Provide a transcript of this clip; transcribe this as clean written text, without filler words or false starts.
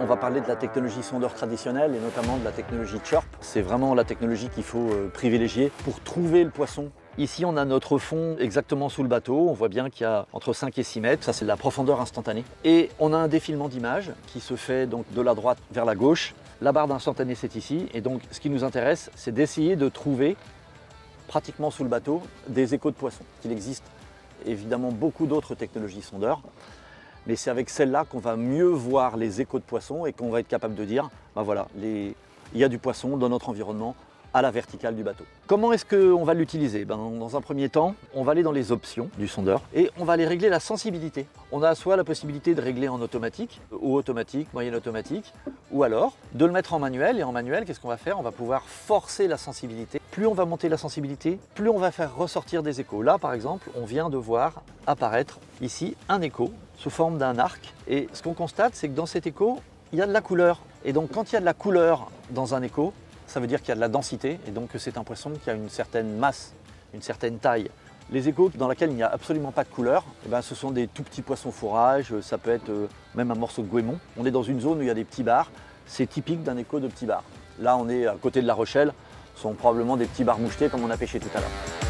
on va parler de la technologie sondeur traditionnelle et notamment de la technologie Chirp. C'est vraiment la technologie qu'il faut privilégier pour trouver le poisson. Ici, on a notre fond exactement sous le bateau. On voit bien qu'il y a entre 5 et 6 mètres. Ça, c'est de la profondeur instantanée. Et on a un défilement d'image qui se fait donc de la droite vers la gauche. La barre d'instantané, c'est ici. Et donc, ce qui nous intéresse, c'est d'essayer de trouver, pratiquement sous le bateau, des échos de poissons. Il existe évidemment beaucoup d'autres technologies sondeurs. Mais c'est avec celle-là qu'on va mieux voir les échos de poissons et qu'on va être capable de dire, ben voilà, il y a du poisson dans notre environnement à la verticale du bateau. Comment est-ce qu'on va l'utiliser? Dans un premier temps, on va aller dans les options du sondeur et on va aller régler la sensibilité. On a soit la possibilité de régler en automatique, ou automatique, moyenne automatique, ou alors de le mettre en manuel. Et en manuel, qu'est-ce qu'on va faire? On va pouvoir forcer la sensibilité. Plus on va monter la sensibilité, plus on va faire ressortir des échos. Là, par exemple, on vient de voir apparaître ici un écho sous forme d'un arc. Et ce qu'on constate, c'est que dans cet écho, il y a de la couleur. Et donc, quand il y a de la couleur dans un écho, ça veut dire qu'il y a de la densité et donc que c'est un poisson qui a une certaine masse, une certaine taille. Les échos dans lesquels il n'y a absolument pas de couleur, ce sont des tout petits poissons fourrage, ça peut être même un morceau de goémon. On est dans une zone où il y a des petits bars, c'est typique d'un écho de petits bars. Là, on est à côté de La Rochelle, ce sont probablement des petits bars mouchetés comme on a pêché tout à l'heure.